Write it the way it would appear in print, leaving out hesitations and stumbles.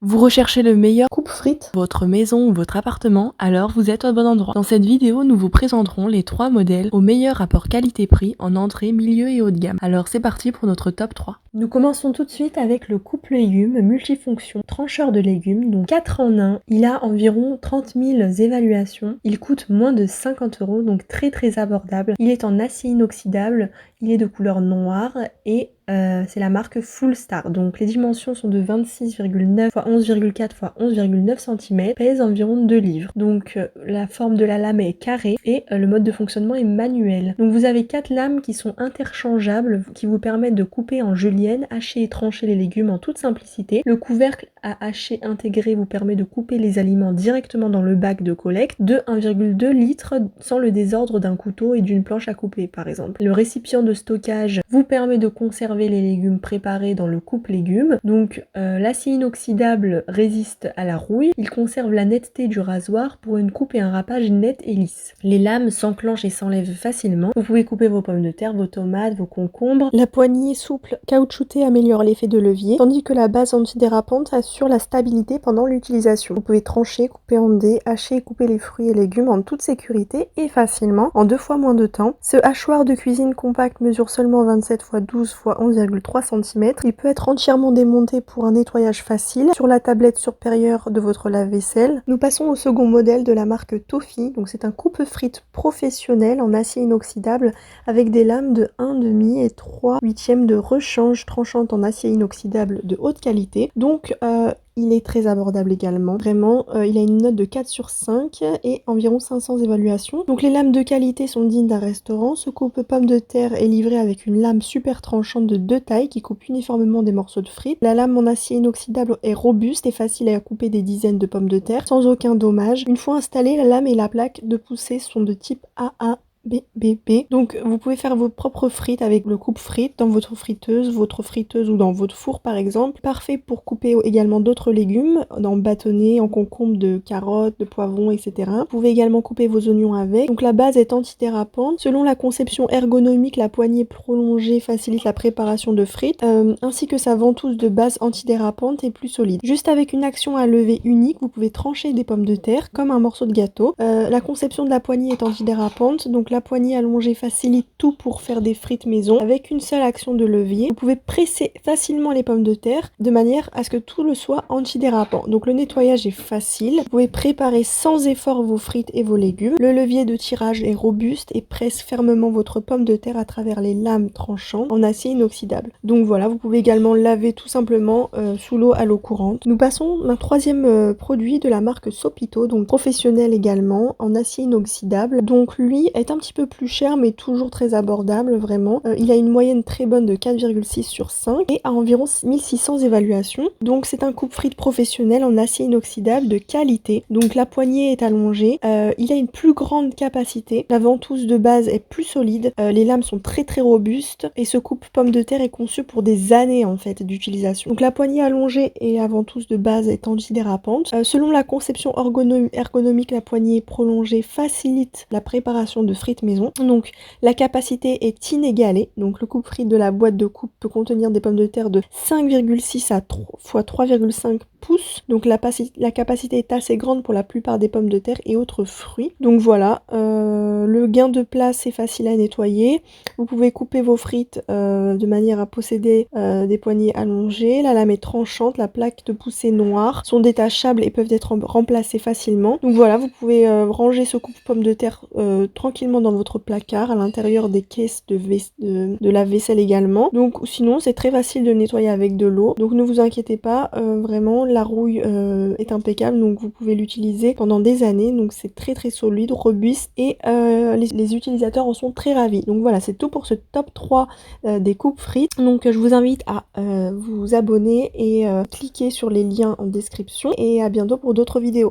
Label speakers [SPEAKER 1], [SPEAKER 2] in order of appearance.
[SPEAKER 1] Vous recherchez le meilleur coupe-frites pour votre maison ou votre appartement? Alors vous êtes au bon endroit. Dans cette vidéo, nous vous présenterons les 3 modèles au meilleur rapport qualité-prix en entrée, milieu et haut de gamme. Alors c'est parti pour notre top 3. Nous commençons tout de suite avec le coupe légumes multifonction trancheur de légumes, donc 4 en 1. Il a environ 30 000 évaluations. Il coûte moins de 50 €, donc très abordable. Il est en acier inoxydable, il est de couleur noire et c'est la marque Full Star. Donc les dimensions sont de 26,9 x 11,4 x 11,9 cm, pèse environ 2 livres. Donc la forme de la lame est carrée et le mode de fonctionnement est manuel. Donc vous avez 4 lames qui sont interchangeables, qui vous permettent de couper en julienne, hacher et trancher les légumes en toute simplicité. Le couvercle à hacher intégré vous permet de couper les aliments directement dans le bac de collecte de 1,2 litres sans le désordre d'un couteau et d'une planche à couper par exemple. Le récipient de stockage vous permet de conserver les légumes préparés dans le coupe légumes. Donc l'acier inoxydable résiste à la rouille, il conserve la netteté du rasoir pour une coupe et un râpage net et lisse. Les lames s'enclenchent et s'enlèvent facilement. Vous pouvez couper vos pommes de terre, vos tomates, vos concombres. La poignée souple caoutchoutée améliore l'effet de levier, tandis que la base antidérapante assure la stabilité pendant l'utilisation. Vous pouvez trancher, couper en dés, hacher et couper les fruits et légumes en toute sécurité et facilement, en 2 fois moins de temps. Ce hachoir de cuisine compact mesure seulement 27 x 12 x 11,3 cm. Il peut être entièrement démonté pour un nettoyage facile sur la tablette supérieure de votre lave-vaisselle. Nous passons au second modèle de la marque Toffee. Donc c'est un coupe-frites professionnel en acier inoxydable avec des lames de 1,5 et 3/8 de rechange tranchantes en acier inoxydable de haute qualité. Donc il est très abordable également. Vraiment, il a une note de 4 sur 5 et environ 500 évaluations. Donc les lames de qualité sont dignes d'un restaurant. Ce coupe pommes de terre est livré avec une lame super tranchante de 2 tailles qui coupe uniformément des morceaux de frites. La lame en acier inoxydable est robuste et facile à couper des dizaines de pommes de terre sans aucun dommage. Une fois installée, la lame et la plaque de poussée sont de type AA. BBB. Donc vous pouvez faire vos propres frites avec le coupe frites dans votre friteuse ou dans votre four par exemple. Parfait pour couper également d'autres légumes, en bâtonnets, en concombre, de carottes, de poivrons, etc. Vous pouvez également couper vos oignons avec. Donc la base est antidérapante. Selon la conception ergonomique, la poignée prolongée facilite la préparation de frites, ainsi que sa ventouse de base antidérapante est plus solide. Juste avec une action à lever unique, vous pouvez trancher des pommes de terre comme un morceau de gâteau. La conception de la poignée est antidérapante, donc la poignée allongée facilite tout pour faire des frites maison avec une seule action de levier. Vous pouvez presser facilement les pommes de terre de manière à ce que tout le soit antidérapant. Donc le nettoyage est facile. Vous pouvez préparer sans effort vos frites et vos légumes. Le levier de tirage est robuste et presse fermement votre pomme de terre à travers les lames tranchantes en acier inoxydable. Donc voilà, vous pouvez également laver tout simplement sous l'eau à l'eau courante. Nous passons à un troisième produit de la marque Sopito, donc professionnel également en acier inoxydable. Donc lui est un petit peu plus cher mais toujours très abordable vraiment. Il a une moyenne très bonne de 4,6 sur 5 et a environ 1600 évaluations. Donc c'est un coupe-frites professionnel en acier inoxydable de qualité. Donc la poignée est allongée, il a une plus grande capacité, la ventouse de base est plus solide, les lames sont très robustes et ce coupe pomme de terre est conçu pour des années en fait d'utilisation. Donc la poignée allongée et la ventouse de base est antidérapante. Selon la conception ergonomique, la poignée prolongée facilite la préparation de frites maison. Donc la capacité est inégalée. Donc le coupe frites de la boîte de coupe peut contenir des pommes de terre de 5,6 à 3 x 3,5 pouces. Donc la capacité est assez grande pour la plupart des pommes de terre et autres fruits. Donc voilà, le gain de place est facile à nettoyer. Vous pouvez couper vos frites de manière à posséder des poignées allongées. La lame est tranchante, la plaque de poussée noire sont détachables et peuvent être remplacées facilement. Donc voilà, vous pouvez ranger ce coupe pommes de terre tranquillement dans votre placard, à l'intérieur des caisses de lave-vaisselle également. Donc sinon c'est très facile de nettoyer avec de l'eau. Donc ne vous inquiétez pas, vraiment la rouille est impeccable, donc vous pouvez l'utiliser pendant des années. Donc c'est très solide, robuste et les utilisateurs en sont très ravis. Donc voilà, c'est tout pour ce top 3 des coupes frites. Donc je vous invite à vous abonner et cliquer sur les liens en description et à bientôt pour d'autres vidéos.